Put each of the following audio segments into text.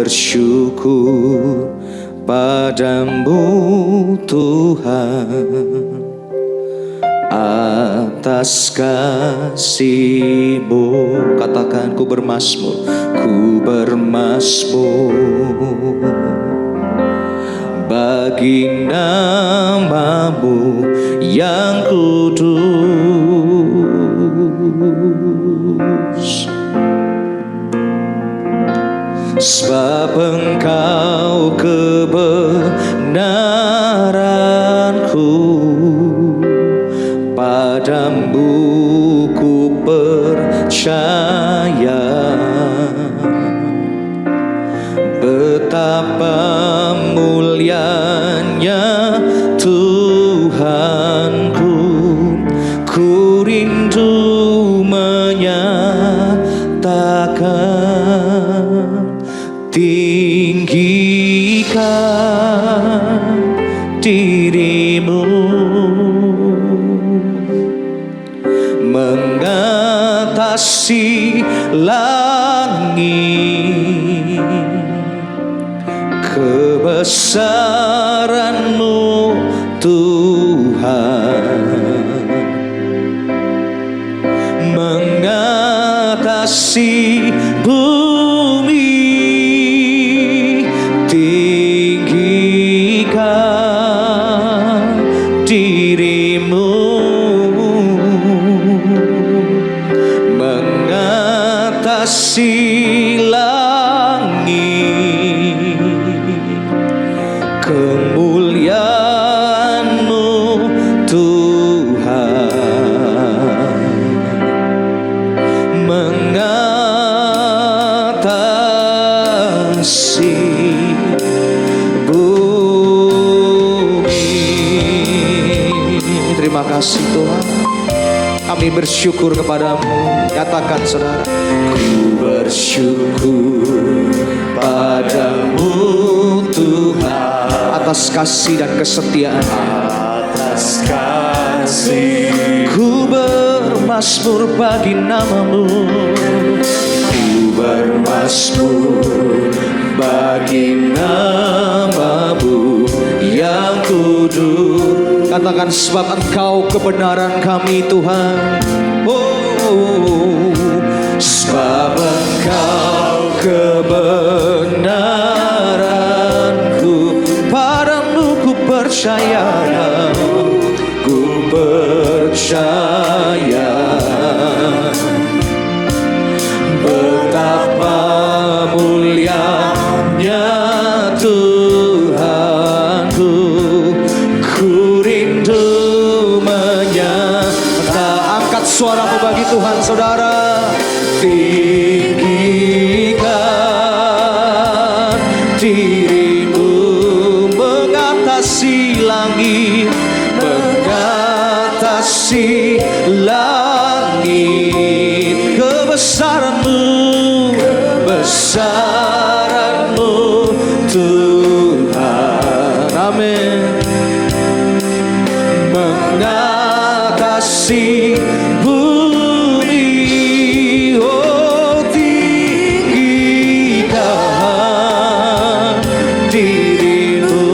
bersyukur padamu Tuhan, atas kasih-Mu. Katakan, ku bermazmur bagi nama-Mu yang kudus. Sebab Engkau kebenaranku, padamu ku percaya. Betapa mulianya Tuhanku, ku rindu menyatakan, tinggikan diri-Mu mengatasi langit. Kebesaran-Mu Tuhan mengatasi bumi. Tinggikan diri-Mu mengatasi langit. Kemuliaan-Mu Tuhan mengatasi bumi. Terima kasih Tuhan, kami bersyukur kepadamu. Katakan saudara, ku bersyukur padamu Tuhan, atas kasih dan kesetiaan. Atas kasih Ku bermazmur bagi nama-Mu, ku bermazmur bagi nama-Mu yang kudus. Katakan, sebab Engkau kebenaran kami Tuhan. Oh, sebab Engkau kebenaranku, padamu ku percaya, ku percaya. Betapa mulianya Tuhanku, ku rindu menyata. Angkat suaramu bagi Tuhan saudara. Tinggikan diri-Mu mengatasi langit, mengatasi langit. Kebesaran-Mu, kebesaran-Mu Tuhan, amin, mengatasi bumi. Oh, tinggikan diri-Mu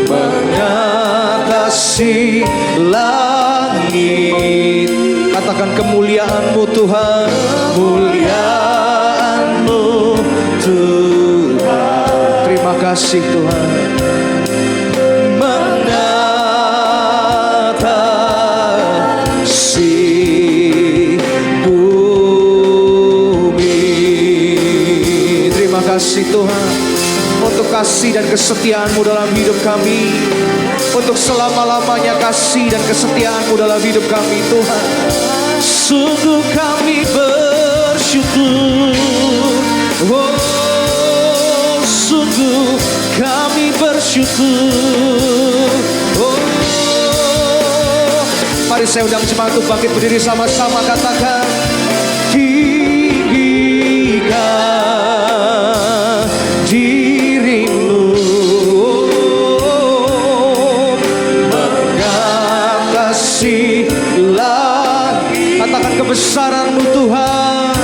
mengatasi langit. Katakan, kemuliaan-Mu Tuhan, kemuliaan-Mu Tuhan. Terima kasih Tuhan, mengatasi bumi. Terima kasih Tuhan untuk kasih dan kesetiaan-Mu dalam hidup kami, untuk selama-lamanya kasih dan kesetiaan-Mu dalam hidup kami Tuhan. Sungguh kami bersyukur, oh, sungguh kami bersyukur. Oh, mari saya undang jemaat untuk bangkit berdiri sama-sama. Katakan, tinggikan diri-Mu mengatasi langit. Katakan, kebesaran-Mu Tuhan,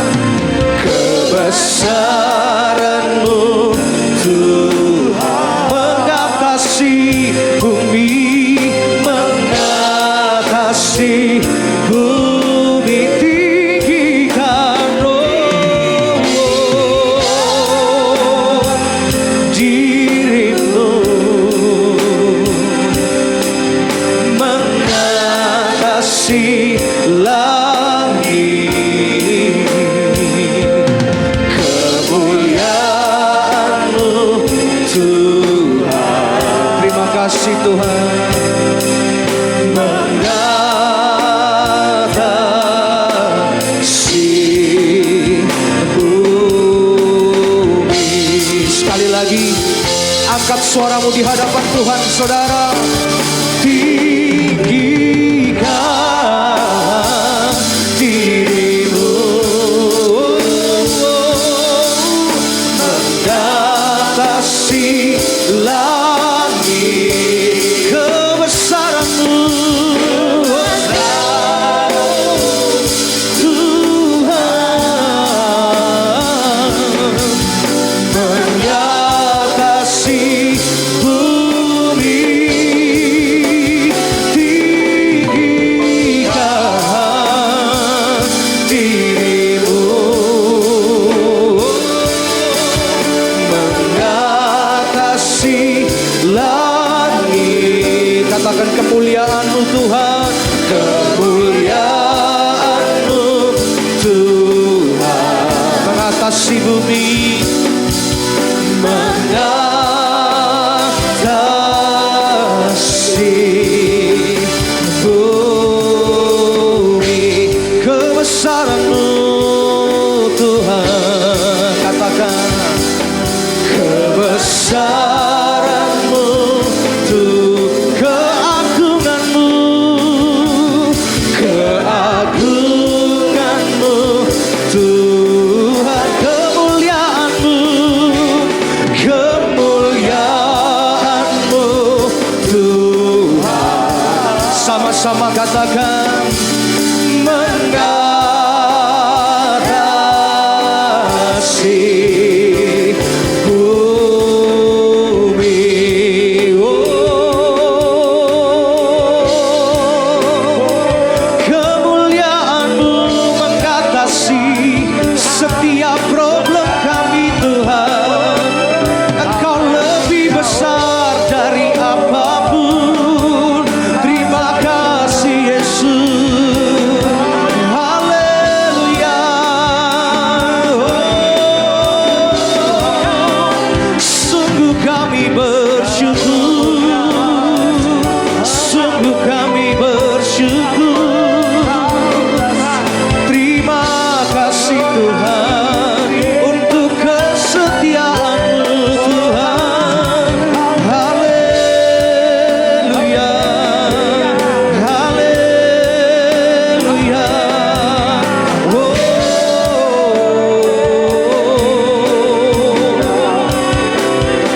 kasih Tuhan mengatasi bumi. Sekali lagi, angkat suaramu di hadapan Tuhan, saudara. Tinggikan dirimu mengatasi langit, kebesaranmu Tuhan mengatasi bumi. Tinggikan dirimu mengatasi langit. Katakan kemuliaan-Mu Tuhan, kemuliaan-Mu Tuhan mengatasi bumi, mengatasi bumi, kebesaran-Mu Tuhan. Katakan kebesaran-Mu Tuhan, keagungan-Mu, keagungan-Mu Tuhan, kemuliaan-Mu, kemuliaan-Mu Tuhan. Sama-sama katakan mengatasi bumi. Kemuliaan-Mu mengatasi setiap problem kami Tuhan. Engkau lebih besar dari apapun. Terima kasih Yesus. Haleluya. Sungguh kami bersyukur, sungguh kami bersyukur. Terima kasih Tuhan untuk kesetiaan-Mu Tuhan. Haleluya, haleluya. Oh,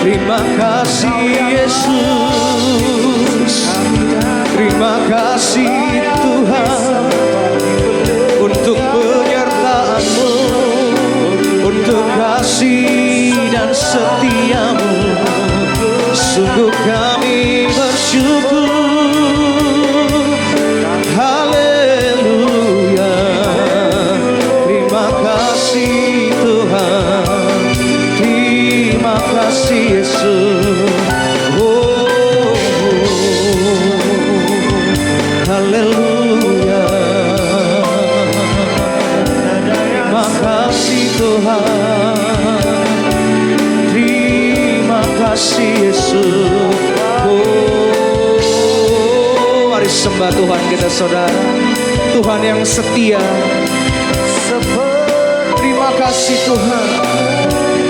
terima kasih Yesus, terima kasih Tuhan untuk penyertaan-Mu, untuk kasih dan setia-Mu. Sungguh kami bersyukur. Haleluya. Terima kasih Tuhan, terima kasih Yesus. Oh, haleluya. Terima kasih Tuhan, terima kasih Yesus. Oh, mari sembah Tuhan kita saudara. Tuhan yang setia. Terima kasih Tuhan,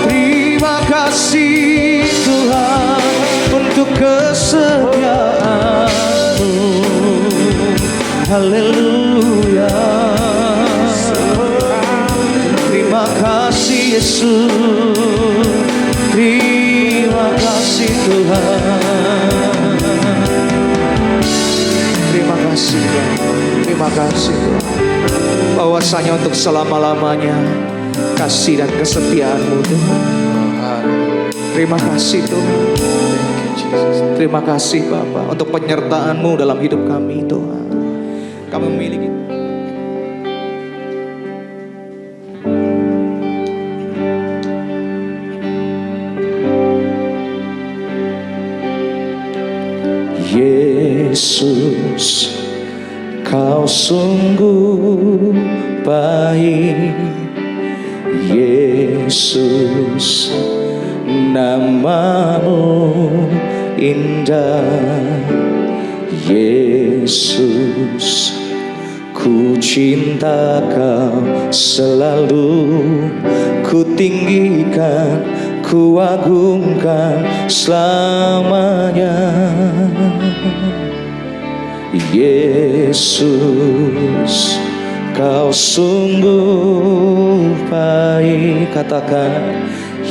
terima kasih Tuhan untuk kesetiaan-Mu. Haleluya. Terima kasih Yesus, terima kasih Tuhan. Terima kasih Tuhan, terima kasih Tuhan. Bahwasanya untuk selama-lamanya kasih dan kesetiaan-Mu Tuhan. Terima kasih Tuhan. Terima kasih Bapa untuk penyertaan-Mu dalam hidup kami Tuhan. Kami memiliki Yesus, Kau sungguh baik. Yesus, nama-Mu indah. Yesus, ku cinta Kau selalu, ku tinggikan, ku agungkan selamanya. Yesus, Kau sungguh baik. Katakan,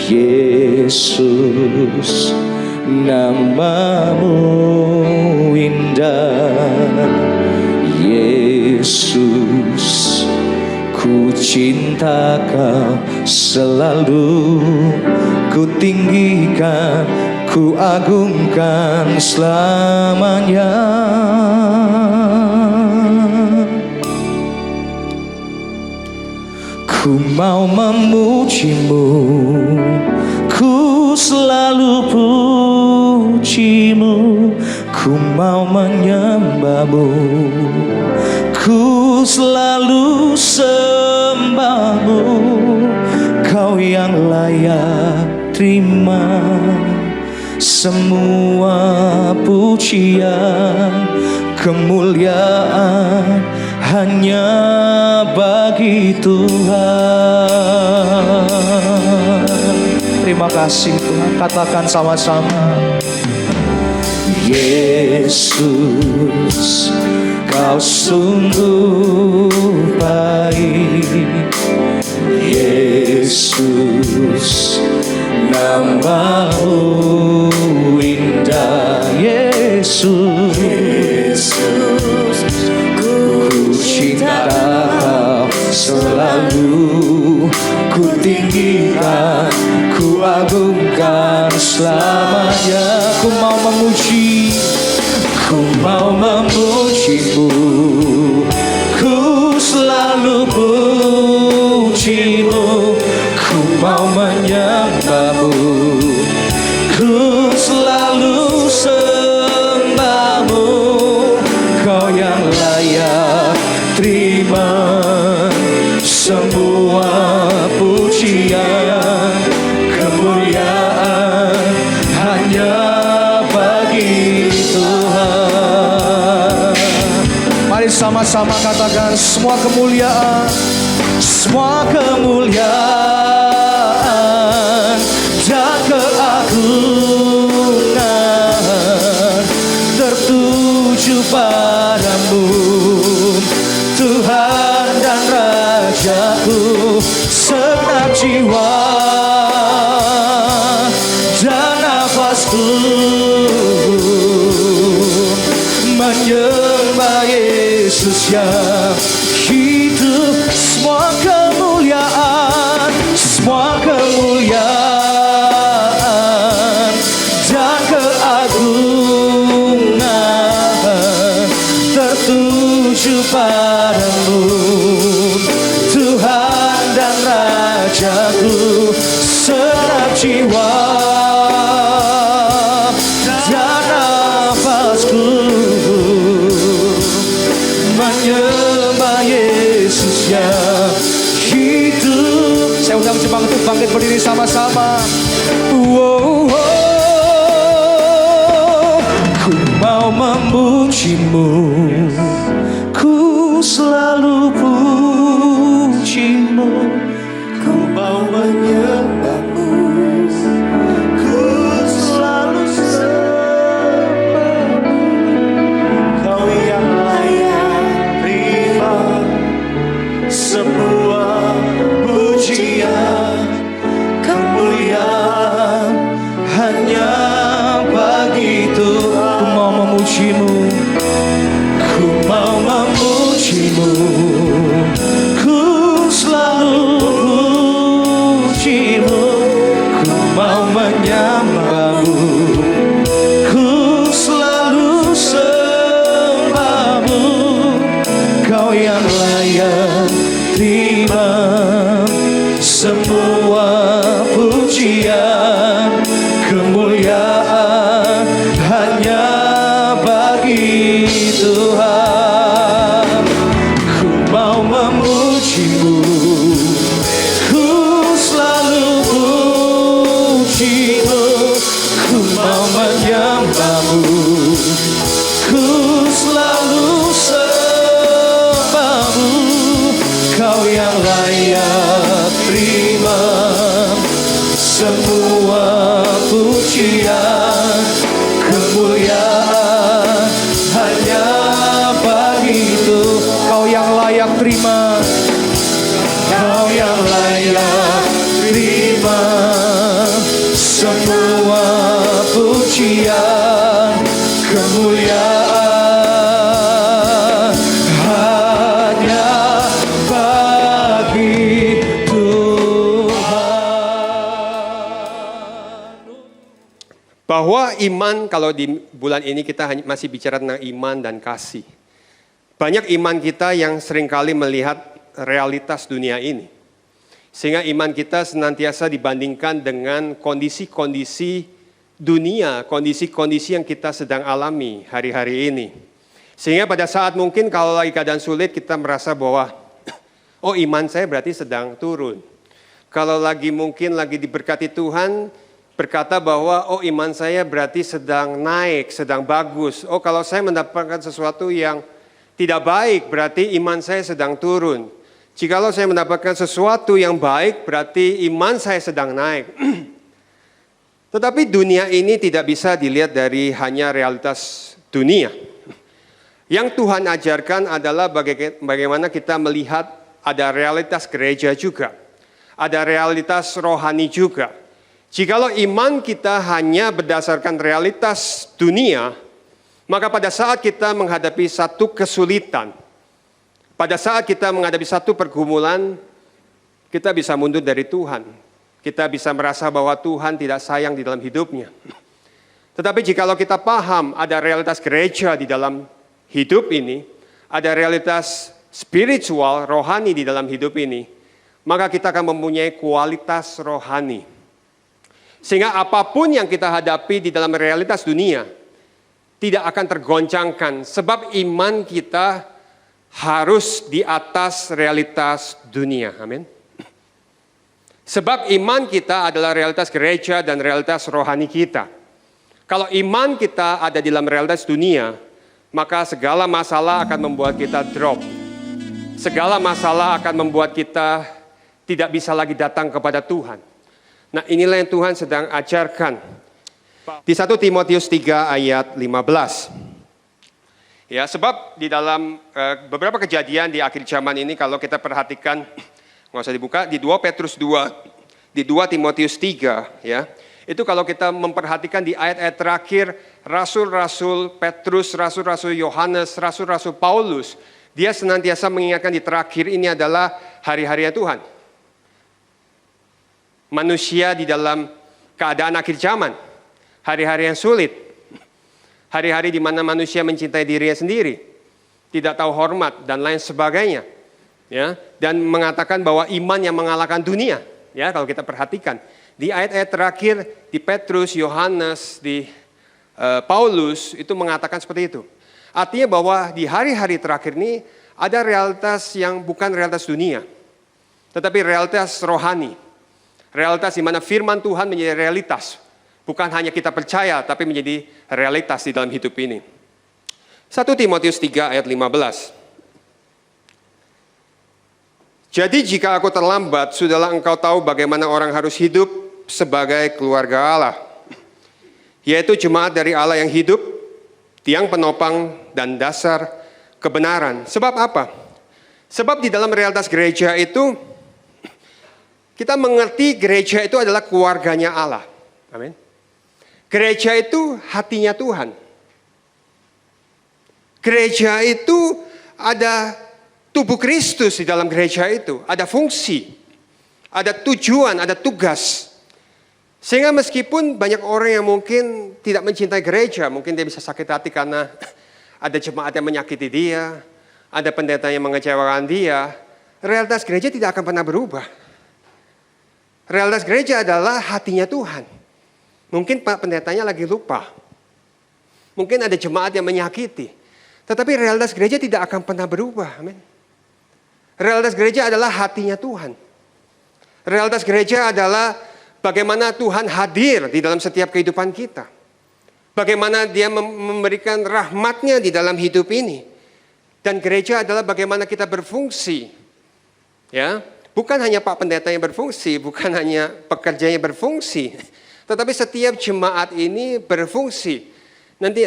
Yesus, namamu indah. Yesus, ku cinta Kau selalu, ku tinggikan, ku agungkan selamanya. Ku mau memujimu, ku selalu pujimu, ku mau menyembahmu, ku selalu sembahmu. Kau yang layak terima semua pujian, kemuliaan hanya bagi Tuhan. Terima kasih Tuhan. Katakan sama-sama, Yesus, Kau sungguh baik. Yesus, namamu indah. Yesus, ku cinta Kau selalu, ku tinggikan, ku agungkan selamanya. Ku mau memuji, ku mau memujimu, ku selalu pujimu, ku mau menyembahmu, ku selalu sembahmu. Kau yang layak terima semua pujian, kemuliaan hanya bagi Tuhan. Mari sama-sama katakan, semua kemuliaan, semua kemuliaan dan keagungan tertuju padamu, Tuhan dan Rajaku. Segenap jiwa dan nafasku menyembah Yesus yang hidup. Semua kemuliaan, semua kemuliaan dan keagungan tertuju padamu, Tuhan dan Rajaku. Segenap jiwa dan nafasku menyembah Yesus yang hidup. Saya undang jemaat untuk bangkit berdiri sama-sama. Wow, wow. Ku mau memujimu, ku selalu pujimu, ku mau menyembahmu, ku selalu sembahmu. Kau yang layak terima semua pujian, kemuliaan hanya bagi Tuhan. Ku mau memujimu, ku mau memujimu, ku selalu pujimu, ku mau menyembahmu, ku selalu sembahmu. Kau yang layak terima semua pujian, kemuliaan hanya bagi Tuhan. Ku mau memujimu, ku selalu pujimu, ku mau menyembah semua pujian, kemuliaan hanya bagimu. Kau yang layak terima, Kau yang layak terima semua pujian, kemuliaan hanya bagi Tuhan. Bahwa iman, kalau di bulan ini kita masih bicara tentang iman dan kasih. Banyak iman kita yang seringkali melihat realitas dunia ini. Sehingga iman kita senantiasa dibandingkan dengan kondisi-kondisi dunia, kondisi-kondisi yang kita sedang alami hari-hari ini. Sehingga pada saat mungkin kalau lagi keadaan sulit kita merasa bahwa, oh iman saya berarti sedang turun. Kalau lagi mungkin lagi diberkati Tuhan, berkata bahwa oh iman saya berarti sedang naik, sedang bagus. Oh kalau saya mendapatkan sesuatu yang tidak baik, berarti iman saya sedang turun. Jikalau saya mendapatkan sesuatu yang baik, berarti iman saya sedang naik. Tetapi dunia ini tidak bisa dilihat dari hanya realitas dunia. Yang Tuhan ajarkan adalah bagaimana kita melihat ada realitas gereja juga. Ada realitas rohani juga. Jikalau iman kita hanya berdasarkan realitas dunia, maka pada saat kita menghadapi satu kesulitan, pada saat kita menghadapi satu pergumulan, kita bisa mundur dari Tuhan. Kita bisa merasa bahwa Tuhan tidak sayang di dalam hidupnya. Tetapi jikalau kita paham ada realitas gereja di dalam hidup ini, ada realitas spiritual, rohani di dalam hidup ini, maka kita akan mempunyai kualitas rohani. Sehingga apapun yang kita hadapi di dalam realitas dunia, tidak akan tergoncangkan. Sebab iman kita harus di atas realitas dunia. Amin. Sebab iman kita adalah realitas gereja dan realitas rohani kita. Kalau iman kita ada di dalam realitas dunia, maka segala masalah akan membuat kita drop. Segala masalah akan membuat kita tidak bisa lagi datang kepada Tuhan. Nah inilah yang Tuhan sedang ajarkan. Di 1 Timotius 3 ayat 15. Ya, sebab di dalam beberapa kejadian di akhir zaman ini kalau kita perhatikan, nggak usah dibuka, di 2 Petrus 2, di 2 Timotius 3, ya, itu kalau kita memperhatikan di ayat-ayat terakhir, rasul-rasul Petrus, rasul-rasul Yohanes, rasul-rasul Paulus, dia senantiasa mengingatkan di terakhir ini adalah hari-hari Tuhan. Manusia di dalam keadaan akhir zaman, hari-hari yang sulit. Hari-hari di mana manusia mencintai dirinya sendiri, tidak tahu hormat dan lain sebagainya, ya, dan mengatakan bahwa iman yang mengalahkan dunia, ya, kalau kita perhatikan di ayat-ayat terakhir di Petrus, Yohanes, di Paulus itu mengatakan seperti itu. Artinya bahwa di hari-hari terakhir ini ada realitas yang bukan realitas dunia, tetapi realitas rohani, realitas di mana firman Tuhan menjadi realitas. Bukan hanya kita percaya, tapi menjadi realitas di dalam hidup ini. 1 Timotius 3 ayat 15. Jadi jika aku terlambat, sudahlah engkau tahu bagaimana orang harus hidup sebagai keluarga Allah. Yaitu jemaat dari Allah yang hidup, tiang penopang dan dasar kebenaran. Sebab apa? Sebab di dalam realitas gereja itu, kita mengerti gereja itu adalah keluarganya Allah. Amin. Gereja itu hatinya Tuhan. Gereja itu ada tubuh Kristus di dalam gereja itu. Ada fungsi, ada tujuan, ada tugas. Sehingga meskipun banyak orang yang mungkin tidak mencintai gereja, mungkin dia bisa sakit hati karena ada jemaat yang menyakiti dia, ada pendeta yang mengecewakan dia, realitas gereja tidak akan pernah berubah. Realitas gereja adalah hatinya Tuhan. Mungkin Pak pendetanya lagi lupa. Mungkin ada jemaat yang menyakiti. Tetapi realitas gereja tidak akan pernah berubah. Amin. Realitas gereja adalah hatinya Tuhan. Realitas gereja adalah bagaimana Tuhan hadir di dalam setiap kehidupan kita. Bagaimana dia memberikan rahmatnya di dalam hidup ini. Dan gereja adalah bagaimana kita berfungsi. Ya, bukan hanya Pak Pendeta yang berfungsi, bukan hanya pekerja yang berfungsi, tetapi setiap jemaat ini berfungsi. Nanti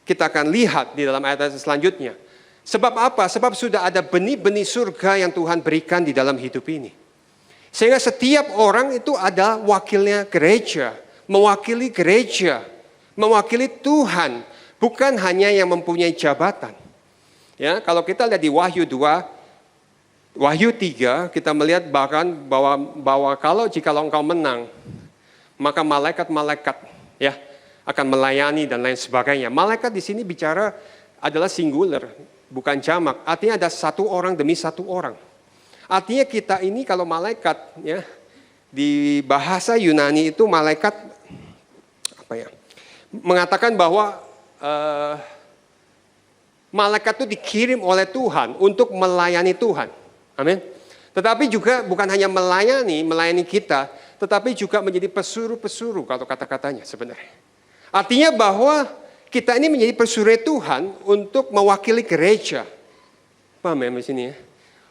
kita akan lihat di dalam ayat selanjutnya. Sebab apa? Sebab sudah ada benih-benih surga yang Tuhan berikan di dalam hidup ini. Sehingga setiap orang itu ada wakilnya gereja, mewakili gereja, mewakili Tuhan, bukan hanya yang mempunyai jabatan. Ya, kalau kita lihat di Wahyu 2, Wahyu 3, kita melihat bahkan bahwa jikalau engkau menang, maka malaikat-malaikat ya akan melayani dan lain sebagainya. Malaikat di sini bicara adalah singular, bukan jamak. Artinya ada satu orang demi satu orang. Artinya kita ini kalau malaikat ya di bahasa Yunani itu malaikat mengatakan bahwa malaikat itu dikirim oleh Tuhan untuk melayani Tuhan. Amin. Tetapi juga bukan hanya melayani kita, tetapi juga menjadi pesuruh-pesuruh kalau kata-katanya sebenarnya. Artinya bahwa kita ini menjadi pesuruh Tuhan untuk mewakili gereja. Paham ya di sini ya?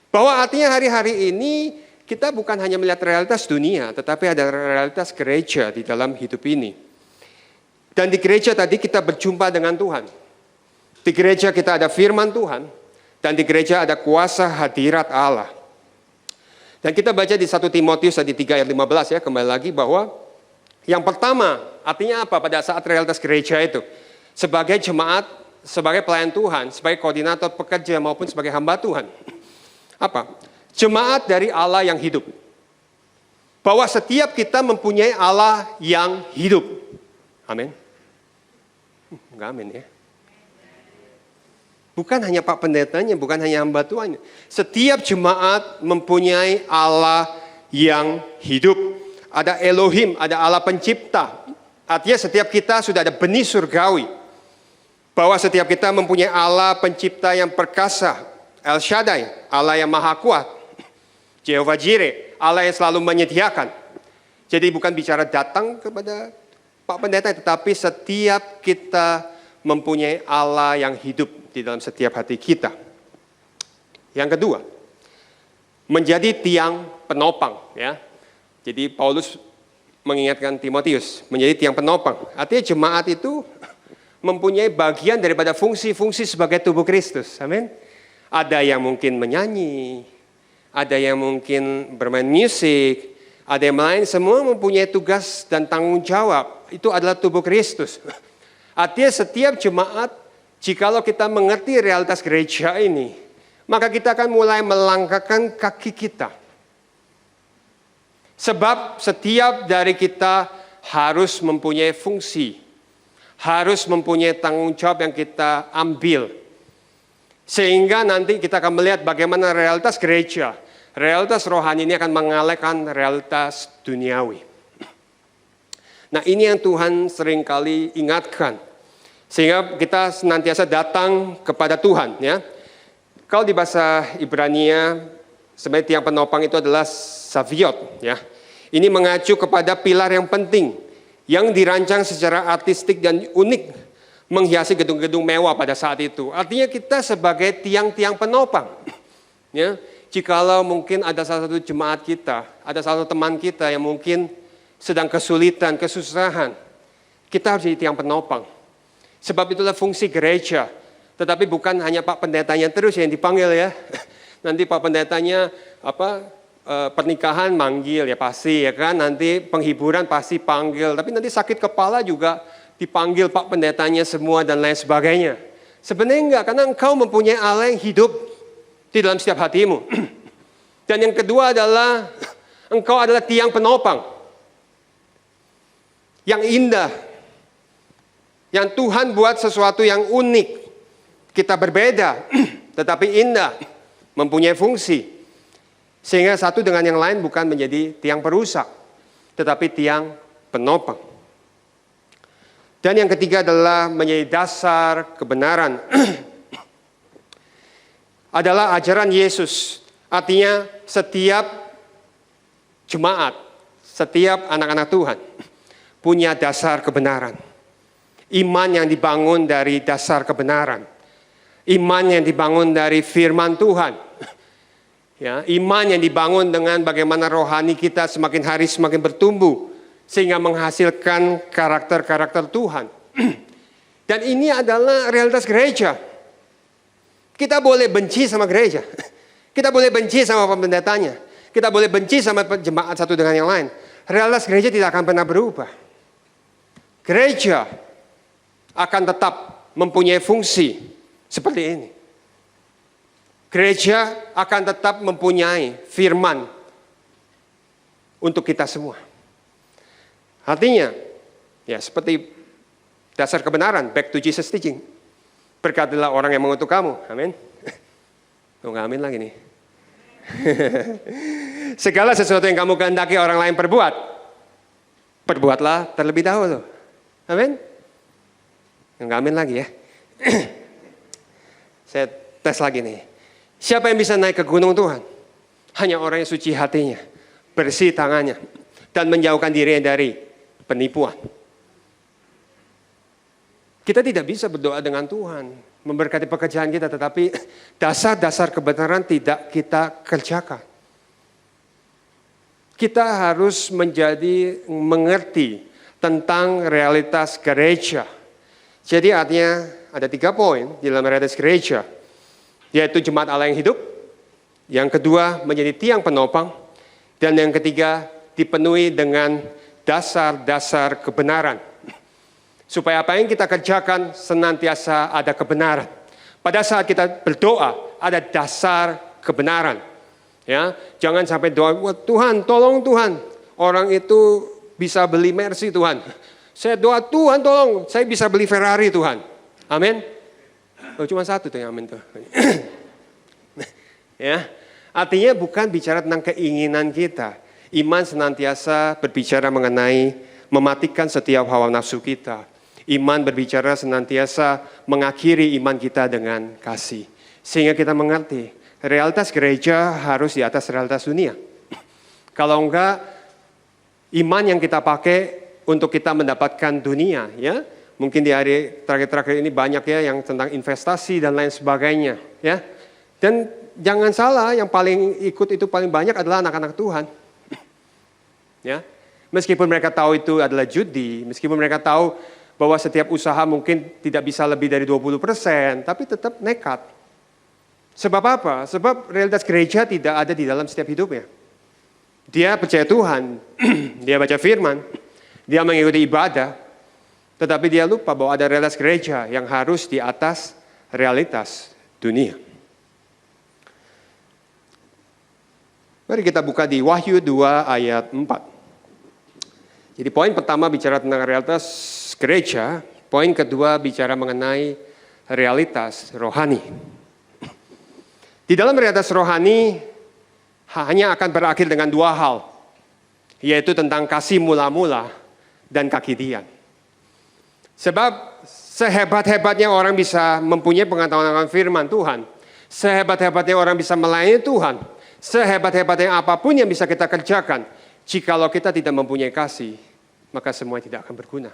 Bahwa artinya hari-hari ini kita bukan hanya melihat realitas dunia, tetapi ada realitas gereja di dalam hidup ini. Dan di gereja tadi kita berjumpa dengan Tuhan. Di gereja kita ada firman Tuhan, dan di gereja ada kuasa hadirat Allah. Dan kita baca di 1 Timotius 3 ayat 15 ya, kembali lagi bahwa yang pertama, artinya apa pada saat realitas gereja itu? Sebagai jemaat, sebagai pelayan Tuhan, sebagai koordinator pekerja maupun sebagai hamba Tuhan. Apa? Jemaat dari Allah yang hidup. Bahwa setiap kita mempunyai Allah yang hidup. Amin. Enggak amin ya. Bukan hanya Pak Pendetanya, bukan hanya hamba Tuhan. Setiap jemaat mempunyai Allah yang hidup. Ada Elohim, ada Allah pencipta. Artinya setiap kita sudah ada benih surgawi. Bahwa setiap kita mempunyai Allah pencipta yang perkasa. El Shaddai, Allah yang maha kuat. Jehovah Jireh, Allah yang selalu menyediakan. Jadi bukan bicara datang kepada Pak Pendeta, tetapi setiap kita mempunyai Allah yang hidup di dalam setiap hati kita. Yang kedua, menjadi tiang penopang. Ya. Jadi Paulus mengingatkan Timotius, menjadi tiang penopang. Artinya jemaat itu mempunyai bagian daripada fungsi-fungsi sebagai tubuh Kristus. Amin. Ada yang mungkin menyanyi, ada yang mungkin bermain musik, ada yang lain, semua mempunyai tugas dan tanggung jawab. Itu adalah tubuh Kristus. Artinya setiap jemaat, jikalau kita mengerti realitas gereja ini, maka kita akan mulai melangkahkan kaki kita. Sebab setiap dari kita harus mempunyai fungsi, harus mempunyai tanggung jawab yang kita ambil. Sehingga nanti kita akan melihat bagaimana realitas gereja, realitas rohani ini akan mengalahkan realitas duniawi. Nah ini yang Tuhan seringkali ingatkan. Sehingga kita senantiasa datang kepada Tuhan. Ya. Kalau di bahasa Ibrania, sebenarnya tiang penopang itu adalah Saviot. Ya. Ini mengacu kepada pilar yang penting, yang dirancang secara artistik dan unik, menghiasi gedung-gedung mewah pada saat itu. Artinya kita sebagai tiang-tiang penopang. Ya, jikalau mungkin ada salah satu jemaat kita, ada salah satu teman kita yang mungkin sedang kesulitan, kesusahan, kita harus jadi tiang penopang. Sebab itulah fungsi gereja. Tetapi bukan hanya Pak Pendetanya terus yang dipanggil ya. Nanti Pak Pendetanya pernikahan manggil ya pasti ya kan. Nanti penghiburan pasti panggil. Tapi nanti sakit kepala juga dipanggil Pak Pendetanya semua dan lain sebagainya. Sebenarnya enggak, karena engkau mempunyai Allah yang hidup di dalam setiap hatimu. Dan yang kedua adalah, engkau adalah tiang penopang. Yang indah. Yang Tuhan buat sesuatu yang unik. Kita berbeda, tetapi indah. Mempunyai fungsi. Sehingga satu dengan yang lain bukan menjadi tiang perusak, tetapi tiang penopang. Dan yang ketiga adalah menjadi dasar kebenaran. Adalah ajaran Yesus. Artinya setiap jemaat, setiap anak-anak Tuhan punya dasar kebenaran. Iman yang dibangun dari dasar kebenaran. Iman yang dibangun dari firman Tuhan. Ya, iman yang dibangun dengan bagaimana rohani kita semakin hari semakin bertumbuh sehingga menghasilkan karakter-karakter Tuhan. Dan ini adalah realitas gereja. Kita boleh benci sama gereja. Kita boleh benci sama pendetanya. Kita boleh benci sama jemaat satu dengan yang lain. Realitas gereja tidak akan pernah berubah. Gereja akan tetap mempunyai fungsi seperti ini. Gereja akan tetap mempunyai firman untuk kita semua. Artinya, ya seperti dasar kebenaran, back to Jesus teaching. Berkatilah orang yang mengutuk kamu, amin. Nggak amin lagi nih. Segala sesuatu yang kamu kehendaki orang lain perbuat, perbuatlah terlebih dahulu, amin. Nggak amin lagi ya. Saya tes lagi nih. Siapa yang bisa naik ke gunung Tuhan? Hanya orang yang suci hatinya, bersih tangannya, dan menjauhkan dirinya dari penipuan. Kita tidak bisa berdoa dengan Tuhan, memberkati pekerjaan kita, tetapi dasar-dasar kebenaran tidak kita kerjakan. Kita harus mengerti tentang realitas gereja. Jadi artinya ada 3 poin di dalam realitas gereja. Yaitu jemaat Allah yang hidup, yang kedua menjadi tiang penopang, dan yang ketiga dipenuhi dengan dasar-dasar kebenaran. Supaya apa yang kita kerjakan senantiasa ada kebenaran. Pada saat kita berdoa ada dasar kebenaran. Ya, jangan sampai doa, Tuhan tolong Tuhan, orang itu bisa beli Mercy Tuhan. Saya doa Tuhan tolong, saya bisa beli Ferrari Tuhan. Amin. Oh, cuma satu tuh yang amin tuh. Ya, artinya bukan bicara tentang keinginan kita. Iman senantiasa berbicara mengenai mematikan setiap hawa nafsu kita. Iman berbicara senantiasa mengakhiri iman kita dengan kasih. Sehingga kita mengerti, realitas gereja harus di atas realitas dunia. Kalau enggak, iman yang kita pakai untuk kita mendapatkan dunia, ya. Mungkin di hari terakhir-terakhir ini banyak ya yang tentang investasi dan lain sebagainya, ya. Dan jangan salah, yang paling ikut itu paling banyak adalah anak-anak Tuhan. Ya. Meskipun mereka tahu itu adalah judi, meskipun mereka tahu bahwa setiap usaha mungkin tidak bisa lebih dari 20%, tapi tetap nekat. Sebab apa? Sebab realitas gereja tidak ada di dalam setiap hidupnya. Dia percaya Tuhan, dia baca firman, dia mengikuti ibadah, tetapi dia lupa bahwa ada realitas gereja yang harus di atas realitas dunia. Mari kita buka di Wahyu 2 ayat 4. Jadi poin pertama bicara tentang realitas gereja, poin kedua bicara mengenai realitas rohani. Di dalam realitas rohani hanya akan berakhir dengan 2 hal, yaitu tentang kasih mula-mula dan kekidian. Sebab sehebat-hebatnya orang bisa mempunyai pengetahuan akan firman Tuhan, sehebat-hebatnya orang bisa melayani Tuhan, sehebat-hebatnya apapun yang bisa kita kerjakan, jikalau kita tidak mempunyai kasih, maka semua tidak akan berguna.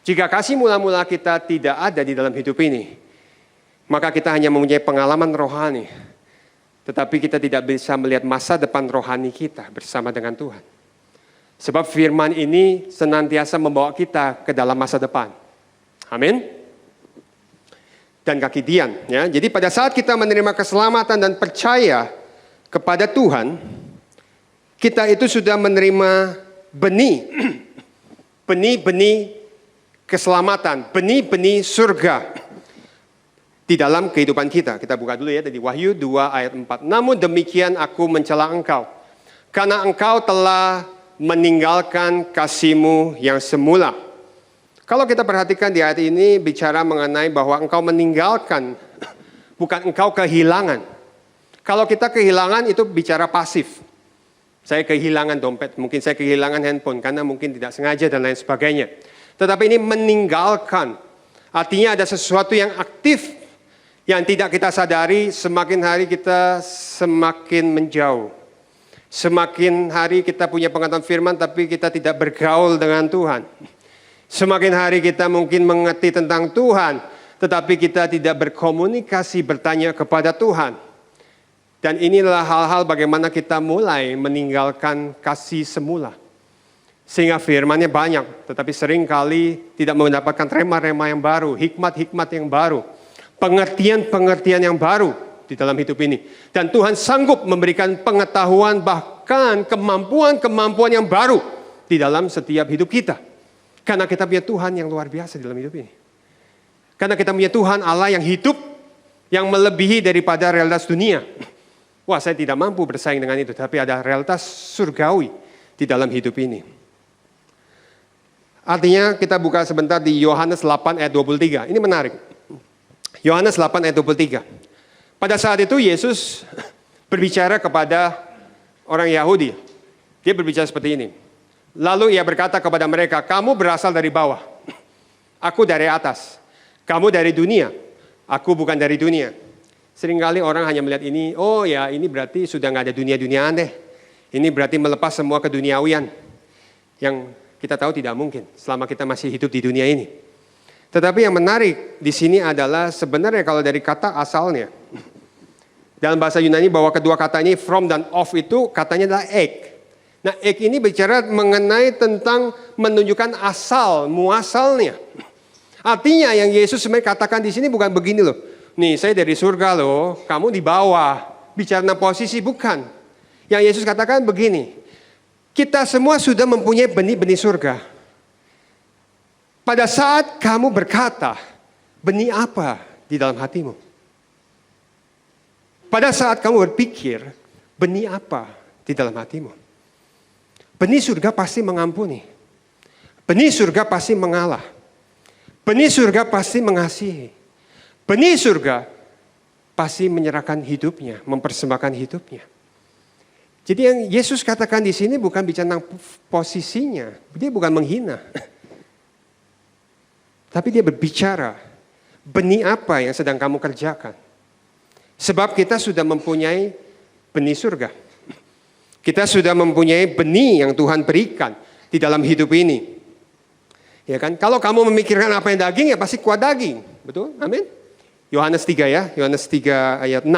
Jika kasih mula-mula kita tidak ada di dalam hidup ini, maka kita hanya mempunyai pengalaman rohani, tetapi kita tidak bisa melihat masa depan rohani kita bersama dengan Tuhan. Sebab firman ini senantiasa membawa kita ke dalam masa depan. Amin. Dan kekidian, ya. Jadi pada saat kita menerima keselamatan dan percaya kepada Tuhan, kita itu sudah menerima benih keselamatan, benih surga di dalam kehidupan kita. Kita buka dulu ya dari Wahyu 2 ayat 4. Namun demikian aku mencela engkau, karena engkau telah meninggalkan kasihmu yang semula. Kalau kita perhatikan di ayat ini bicara mengenai bahwa engkau meninggalkan, bukan engkau kehilangan. Kalau kita kehilangan itu bicara pasif. Saya kehilangan dompet, mungkin saya kehilangan handphone karena mungkin tidak sengaja dan lain sebagainya. Tetapi ini meninggalkan, artinya ada sesuatu yang aktif yang tidak kita sadari, semakin hari kita semakin menjauh. Semakin hari kita punya pengetahuan firman tapi kita tidak bergaul dengan Tuhan. Semakin hari kita mungkin mengerti tentang Tuhan, tetapi kita tidak berkomunikasi bertanya kepada Tuhan. Dan inilah hal-hal bagaimana kita mulai meninggalkan kasih semula. Sehingga firman-Nya banyak, tetapi seringkali tidak mendapatkan rema-rema yang baru, hikmat-hikmat yang baru, pengertian-pengertian yang baru di dalam hidup ini. Dan Tuhan sanggup memberikan pengetahuan bahkan kemampuan-kemampuan yang baru di dalam setiap hidup kita. Karena kita punya Tuhan yang luar biasa di dalam hidup ini. Karena kita punya Tuhan Allah yang hidup, yang melebihi daripada realitas dunia. Wah, saya tidak mampu bersaing dengan itu, tapi ada realitas surgawi di dalam hidup ini. Artinya kita buka sebentar di Yohanes 8 ayat 23. Ini menarik. Yohanes 8 ayat 23. Pada saat itu Yesus berbicara kepada orang Yahudi. Dia berbicara seperti ini. Lalu ia berkata kepada mereka, kamu berasal dari bawah. Aku dari atas. Kamu dari dunia. Aku bukan dari dunia. Seringkali orang hanya melihat ini, oh ya ini berarti sudah nggak ada dunia-duniaan deh. Ini berarti melepas semua keduniawian. Yang kita tahu tidak mungkin selama kita masih hidup di dunia ini. Tetapi yang menarik di sini adalah sebenarnya kalau dari kata asalnya. Dalam bahasa Yunani bahwa kedua kata ini from dan of itu katanya adalah ek. Nah ek ini bicara mengenai tentang menunjukkan asal, muasalnya. Artinya yang Yesus sebenarnya katakan di sini bukan begini loh. Nih saya dari surga loh, kamu di bawah. Bicara tentang posisi bukan. Yang Yesus katakan begini. Kita semua sudah mempunyai benih-benih surga. Pada saat kamu berkata, benih apa di dalam hatimu? Pada saat kamu berpikir, benih apa di dalam hatimu? Benih surga pasti mengampuni. Benih surga pasti mengalah. Benih surga pasti mengasihi. Benih surga pasti menyerahkan hidupnya, mempersembahkan hidupnya. Jadi yang Yesus katakan di sini bukan bicara tentang posisinya, dia bukan menghina. Tapi dia berbicara, benih apa yang sedang kamu kerjakan. Sebab kita sudah mempunyai benih surga. Kita sudah mempunyai benih yang Tuhan berikan di dalam hidup ini. Ya kan? Kalau kamu memikirkan apa yang daging, ya pasti kuat daging. Betul? Amin. Yohanes 3 ya, Yohanes 3 ayat 6.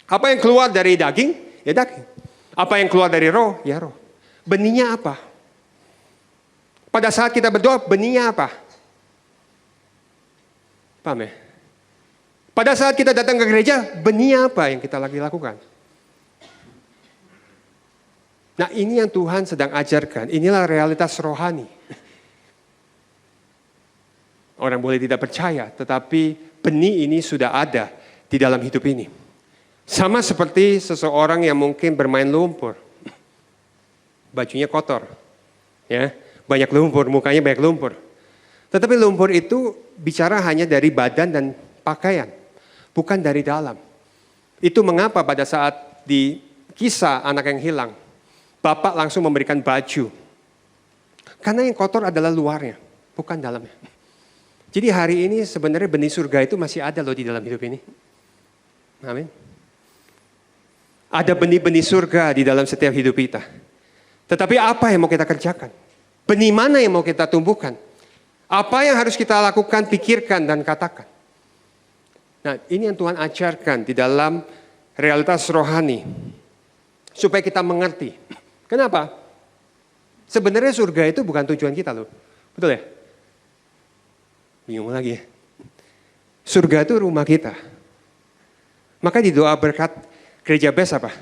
Apa yang keluar dari daging? Ya daging. Apa yang keluar dari roh? Ya roh. Benihnya apa? Pada saat kita berdoa, benihnya apa? Paham ya? Pada saat kita datang ke gereja, benihnya apa yang kita lagi lakukan? Nah ini yang Tuhan sedang ajarkan. Inilah realitas rohani. Orang boleh tidak percaya, tetapi benih ini sudah ada di dalam hidup ini. Sama seperti seseorang yang mungkin bermain lumpur. Bajunya kotor. Ya, banyak lumpur, mukanya banyak lumpur. Tetapi lumpur itu bicara hanya dari badan dan pakaian, bukan dari dalam. Itu mengapa pada saat di kisah anak yang hilang, bapak langsung memberikan baju. Karena yang kotor adalah luarnya, bukan dalamnya. Jadi hari ini sebenarnya benih surga itu masih ada loh di dalam hidup ini. Amin. Ada benih-benih surga di dalam setiap hidup kita. Tetapi apa yang mau kita kerjakan? Benih mana yang mau kita tumbuhkan? Apa yang harus kita lakukan, pikirkan, dan katakan? Nah ini yang Tuhan ajarkan di dalam realitas rohani. Supaya kita mengerti. Kenapa? Sebenarnya surga itu bukan tujuan kita loh. Betul ya? Bingung lagi ya. Surga itu rumah kita. Maka di doa berkat Gereja Best apa?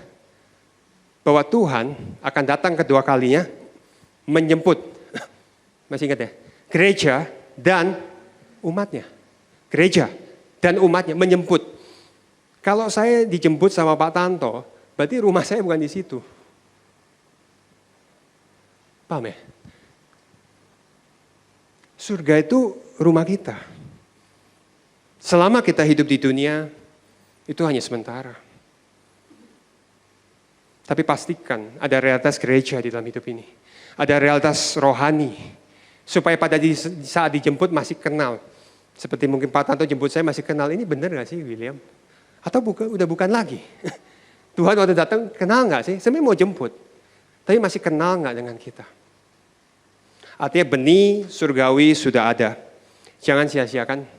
Bahwa Tuhan akan datang kedua kalinya menjemput. Masih ingat ya? Gereja dan umatnya. Gereja dan umatnya menjemput. Kalau saya dijemput sama Pak Tanto, berarti rumah saya bukan di situ. Paham ya? Surga itu rumah kita. Selama kita hidup di dunia, itu hanya sementara. Tapi pastikan ada realitas gereja di dalam hidup ini. Ada realitas rohani. Supaya pada saat dijemput masih kenal. Seperti mungkin Pak Tanto jemput saya masih kenal. Ini benar gak sih William? Atau udah bukan lagi? Tuhan waktu datang kenal gak sih? Sebenarnya mau jemput. Tapi masih kenal gak dengan kita? Artinya benih surgawi sudah ada. Jangan sia-siakan.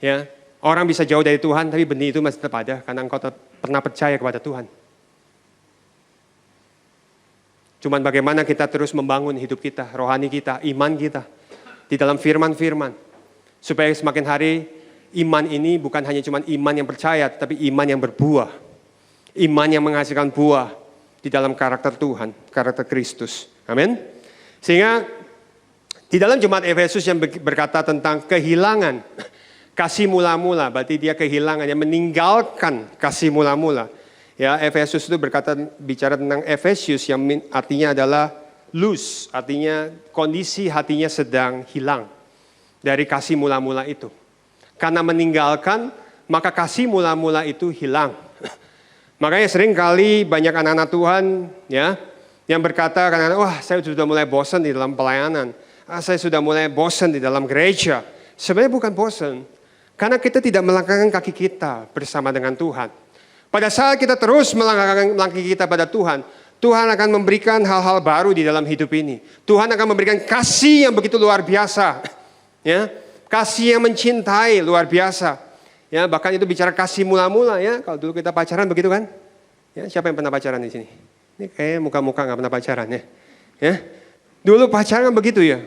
Ya, Orang bisa jauh dari Tuhan, tapi benih itu masih tetap ada karena engkau pernah percaya kepada Tuhan. Cuman bagaimana kita terus membangun hidup kita, rohani kita, iman kita di dalam firman-firman. Supaya semakin hari iman ini bukan hanya cuman iman yang percaya, tapi iman yang berbuah. Iman yang menghasilkan buah di dalam karakter Tuhan, karakter Kristus. Amin. Sehingga di dalam jemaat Efesus yang berkata tentang kehilangan kasih mula-mula, berarti dia kehilangan, yang meninggalkan kasih mula-mula. Ya, Efesus itu bicara tentang Efesius yang artinya adalah lose, artinya kondisi hatinya sedang hilang dari kasih mula-mula itu. Karena meninggalkan, maka kasih mula-mula itu hilang. Makanya sering kali banyak anak-anak Tuhan ya yang berkata, wah saya sudah mulai bosan di dalam pelayanan, saya sudah mulai bosan di dalam gereja. Sebenarnya bukan bosan. Karena kita tidak melangkahkan kaki kita bersama dengan Tuhan. Pada saat kita terus melangkahkan kaki kita pada Tuhan, Tuhan akan memberikan hal-hal baru di dalam hidup ini. Tuhan akan memberikan kasih yang begitu luar biasa. Ya, kasih yang mencintai luar biasa. Ya, bahkan itu bicara kasih mula-mula ya. Kalau dulu kita pacaran begitu kan? Ya, siapa yang pernah pacaran di sini? Ini kayak muka-muka nggak pernah pacaran ya. Ya, dulu pacaran begitu ya.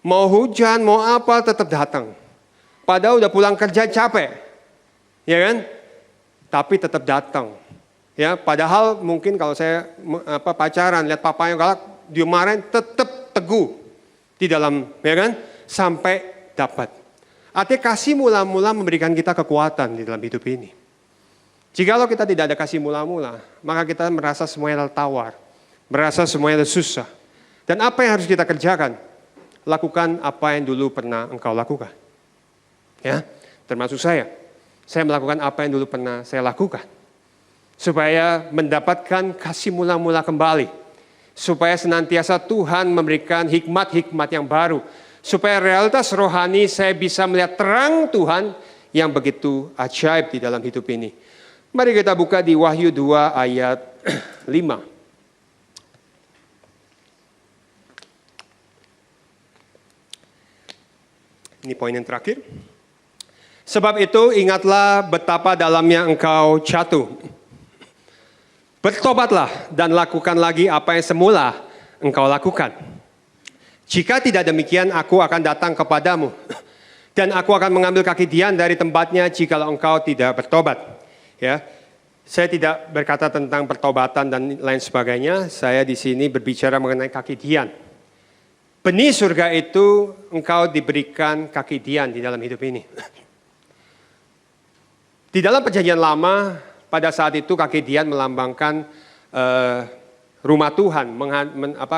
Mau hujan, mau apa tetap datang. Padahal udah pulang kerja capek, ya kan? Tapi tetap datang, ya. Padahal mungkin kalau saya pacaran, lihat papanya galak, dia kemarin tetap teguh di dalam, ya kan? Sampai dapat. Artinya kasih mula-mula memberikan kita kekuatan di dalam hidup ini. Jikalau kita tidak ada kasih mula-mula, maka kita merasa semuanya tawar, merasa semuanya susah. Dan apa yang harus kita kerjakan? Lakukan apa yang dulu pernah engkau lakukan. Ya, termasuk saya melakukan apa yang dulu pernah saya lakukan. Supaya mendapatkan kasih mula-mula kembali. Supaya senantiasa Tuhan memberikan hikmat-hikmat yang baru. Supaya realitas rohani saya bisa melihat terang Tuhan yang begitu ajaib di dalam hidup ini. Mari kita buka di Wahyu 2 ayat 5. Ini poin yang terakhir. Sebab itu ingatlah betapa dalamnya engkau jatuh. Bertobatlah dan lakukan lagi apa yang semula engkau lakukan. Jika tidak demikian aku akan datang kepadamu. Dan aku akan mengambil kaki Dian dari tempatnya jikalau engkau tidak bertobat. Ya, saya tidak berkata tentang pertobatan dan lain sebagainya. Saya di sini berbicara mengenai kaki Dian. Benih surga itu engkau diberikan kaki Dian di dalam hidup ini. Di dalam perjanjian lama, pada saat itu kaki Dian melambangkan rumah Tuhan,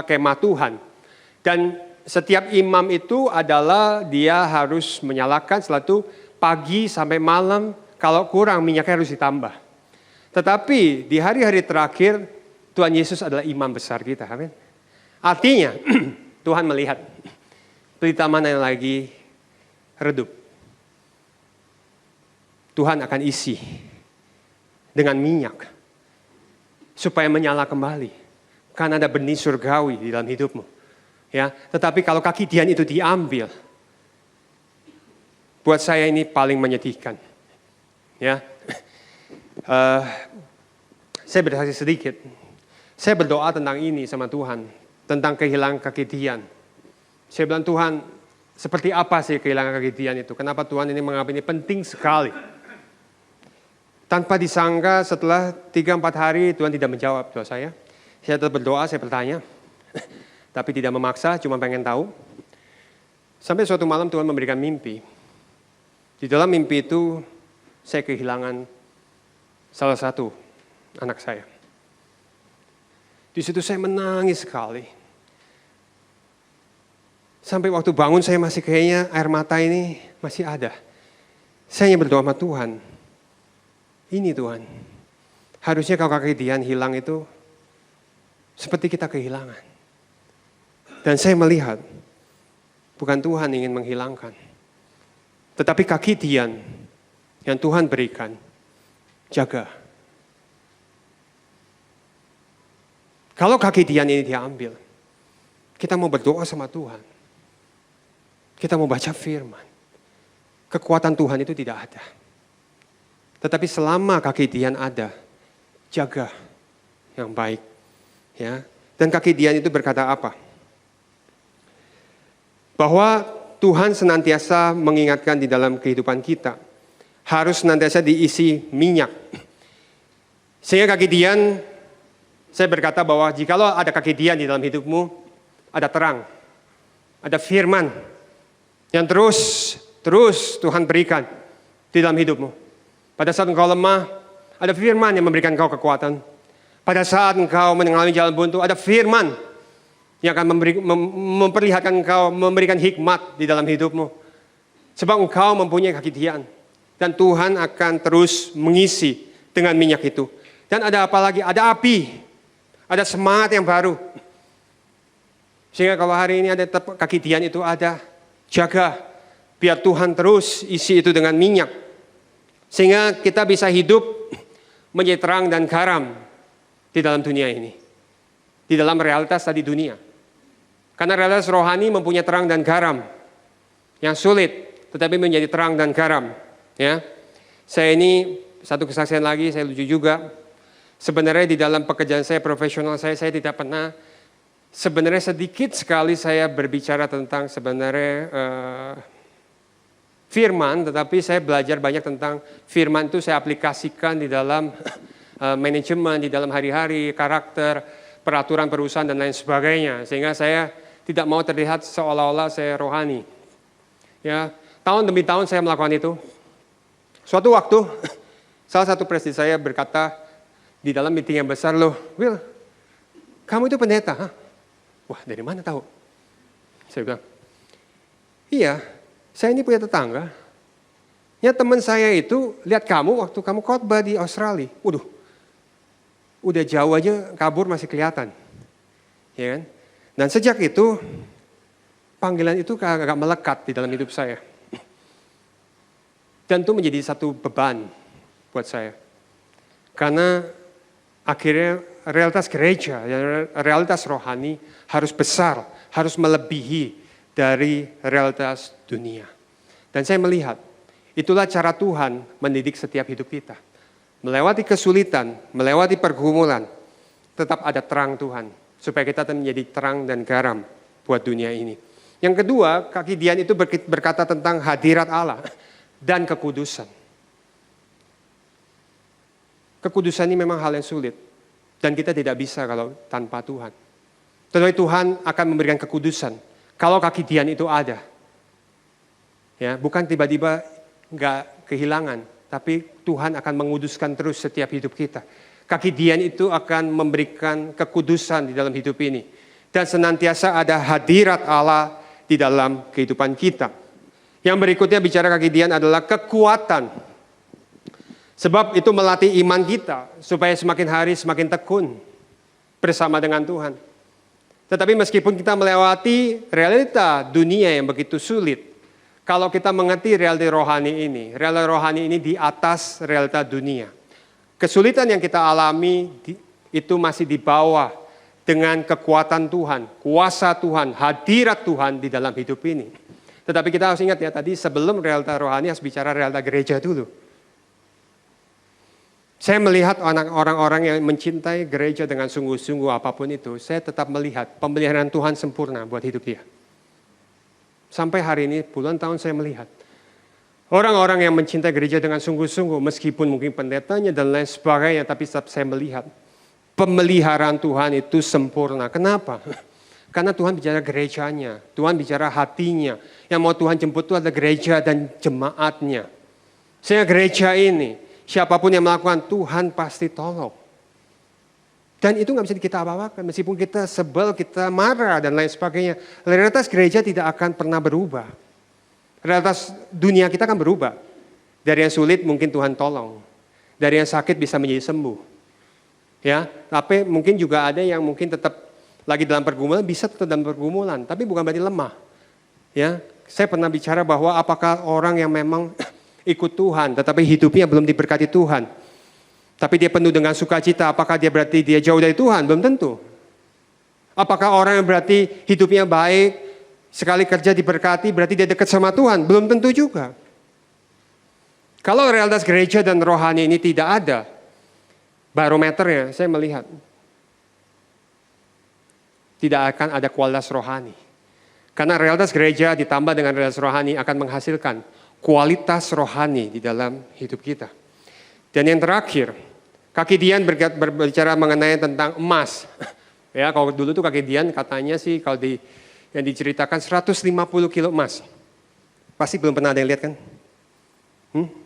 kemah Tuhan. Dan setiap imam itu adalah dia harus menyalakan setelah itu pagi sampai malam, kalau kurang minyaknya harus ditambah. Tetapi di hari-hari terakhir, Tuhan Yesus adalah imam besar kita. Amin. Artinya, Tuhan melihat pelita mana yang lagi redup. Tuhan akan isi dengan minyak supaya menyala kembali. Karena ada benih surgawi di dalam hidupmu. Ya, tetapi kalau kaki Dian itu diambil, buat saya ini paling menyedihkan. Ya, saya bersaksi sedikit. Saya berdoa tentang ini sama Tuhan, tentang kehilangan kaki Dian. Saya bilang, Tuhan, seperti apa sih kehilangan kaki Dian itu? Kenapa Tuhan ini menganggap ini penting sekali? Tanpa disangka setelah 3-4 hari Tuhan tidak menjawab doa saya. Saya tetap berdoa, saya bertanya. Tapi tidak memaksa, cuma pengen tahu. Sampai suatu malam Tuhan memberikan mimpi. Di dalam mimpi itu saya kehilangan salah satu anak saya. Di situ saya menangis sekali. Sampai waktu bangun saya masih kayaknya air mata ini masih ada. Saya hanya berdoa sama Tuhan. Ini Tuhan, harusnya kalau kaki Dian hilang itu seperti kita kehilangan. Dan saya melihat, bukan Tuhan ingin menghilangkan. Tetapi kaki Dian yang Tuhan berikan, jaga. Kalau kaki Dian ini diambil, kita mau berdoa sama Tuhan. Kita mau baca firman. Kekuatan Tuhan itu tidak ada. Tetapi selama kaki Dian ada, jaga yang baik. Ya. Dan kaki Dian itu berkata apa? Bahwa Tuhan senantiasa mengingatkan di dalam kehidupan kita, harus senantiasa diisi minyak. Sehingga kaki Dian, saya berkata bahwa jikalau ada kaki Dian di dalam hidupmu, ada terang, ada firman yang terus Tuhan berikan di dalam hidupmu. Pada saat engkau lemah, ada firman yang memberikan engkau kekuatan. Pada saat engkau mengalami jalan buntu, ada firman yang akan memperlihatkan engkau, memberikan hikmat di dalam hidupmu. Sebab engkau mempunyai kaki Dian. Dan Tuhan akan terus mengisi dengan minyak itu. Dan ada apa lagi? Ada api. Ada semangat yang baru. Sehingga kalau hari ini ada kaki Dian itu ada, jaga. Biar Tuhan terus isi itu dengan minyak. Sehingga kita bisa hidup menjadi terang dan garam di dalam dunia ini. Di dalam realitas tadi dunia. Karena realitas rohani mempunyai terang dan garam yang sulit, tetapi menjadi terang dan garam. Ya, saya ini satu kesaksian lagi, saya lucu juga. Sebenarnya di dalam pekerjaan saya profesional saya tidak pernah. Sebenarnya sedikit sekali saya berbicara tentang sebenarnya firman, tetapi saya belajar banyak tentang firman itu saya aplikasikan di dalam manajemen, di dalam hari-hari, karakter, peraturan perusahaan dan lain sebagainya. Sehingga saya tidak mau terlihat seolah-olah saya rohani. Ya, tahun demi tahun saya melakukan itu. Suatu waktu, salah satu presiden saya berkata di dalam meeting yang besar, loh, Will, kamu itu pendeta? Hah? Wah, dari mana tahu? Saya bilang, iya, saya ini punya tetangga. Ya, teman saya itu lihat kamu waktu kamu khotbah di Australia. Waduh, udah jauh aja kabur masih kelihatan. Ya kan? Dan sejak itu, panggilan itu agak melekat di dalam hidup saya. Dan itu menjadi satu beban buat saya. Karena akhirnya realitas gereja, realitas rohani harus besar, harus melebihi dari realitas dunia. Dan saya melihat, itulah cara Tuhan mendidik setiap hidup kita. Melewati kesulitan, melewati pergumulan, tetap ada terang Tuhan. Supaya kita menjadi terang dan garam buat dunia ini. Yang kedua, kaki Dian itu berkata tentang hadirat Allah dan kekudusan. Kekudusan ini memang hal yang sulit. Dan kita tidak bisa kalau tanpa Tuhan. Tetapi Tuhan akan memberikan kekudusan. Kalau kaki Dian itu ada. Ya, bukan tiba-tiba nggak kehilangan. Tapi Tuhan akan menguduskan terus setiap hidup kita. Kaki Dian itu akan memberikan kekudusan di dalam hidup ini. Dan senantiasa ada hadirat Allah di dalam kehidupan kita. Yang berikutnya bicara kaki Dian adalah kekuatan. Sebab itu melatih iman kita supaya semakin hari semakin tekun bersama dengan Tuhan. Tetapi meskipun kita melewati realita dunia yang begitu sulit, kalau kita mengerti realita rohani ini di atas realita dunia. Kesulitan yang kita alami itu masih di bawah dengan kekuatan Tuhan, kuasa Tuhan, hadirat Tuhan di dalam hidup ini. Tetapi kita harus ingat ya tadi sebelum realita rohani harus bicara realita gereja dulu. Saya melihat orang-orang yang mencintai gereja dengan sungguh-sungguh apapun itu, saya tetap melihat pemeliharaan Tuhan sempurna buat hidup dia. Sampai hari ini puluhan tahun saya melihat. Orang-orang yang mencintai gereja dengan sungguh-sungguh, meskipun mungkin pendetanya dan lain sebagainya, tapi tetap saya melihat pemeliharaan Tuhan itu sempurna. Kenapa? Karena Tuhan bicara gerejanya, Tuhan bicara hatinya. Yang mau Tuhan jemput itu adalah gereja dan jemaatnya. Sehingga gereja ini, siapapun yang melakukan, Tuhan pasti tolong. Dan itu nggak bisa kita apa-apakan, meskipun kita sebel, kita marah dan lain sebagainya. Realitas gereja tidak akan pernah berubah. Realitas dunia kita akan berubah. Dari yang sulit mungkin Tuhan tolong. Dari yang sakit bisa menjadi sembuh. Ya, tapi mungkin juga ada yang mungkin tetap lagi dalam pergumulan, bisa tetap dalam pergumulan, tapi bukan berarti lemah. Ya, saya pernah bicara bahwa apakah orang yang memang ikut Tuhan, tetapi hidupnya belum diberkati Tuhan, tapi dia penuh dengan sukacita, apakah dia berarti dia jauh dari Tuhan? Belum tentu. Apakah orang yang berarti hidupnya baik, sekali kerja diberkati, berarti dia dekat sama Tuhan? Belum tentu juga. Kalau realitas gereja dan rohani ini tidak ada barometernya, saya melihat tidak akan ada kualitas rohani. Karena realitas gereja ditambah dengan realitas rohani akan menghasilkan kualitas rohani di dalam hidup kita. Dan yang terakhir, Kaki Dian berbicara mengenai tentang emas. Ya, kalau dulu tuh Kaki Dian katanya sih kalau yang diceritakan 150 kilo emas. Pasti belum pernah ada yang lihat kan?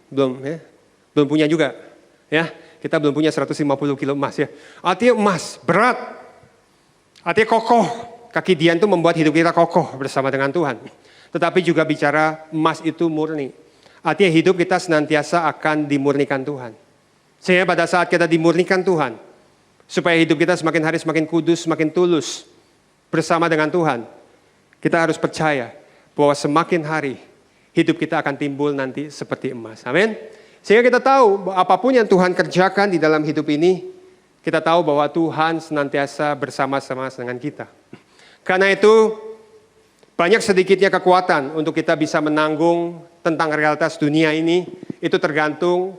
Belum ya. Belum punya juga. Ya, kita belum punya 150 kilo emas ya. Artinya emas berat. Artinya kokoh. Kaki Dian itu membuat hidup kita kokoh bersama dengan Tuhan. Tetapi juga bicara emas itu murni. Artinya hidup kita senantiasa akan dimurnikan Tuhan. Sehingga pada saat kita dimurnikan Tuhan, supaya hidup kita semakin hari semakin kudus, semakin tulus bersama dengan Tuhan, kita harus percaya bahwa semakin hari hidup kita akan timbul nanti seperti emas. Amin. Sehingga kita tahu bahwa apapun yang Tuhan kerjakan di dalam hidup ini, kita tahu bahwa Tuhan senantiasa bersama-sama dengan kita. Karena itu banyak sedikitnya kekuatan untuk kita bisa menanggung tentang realitas dunia ini, itu tergantung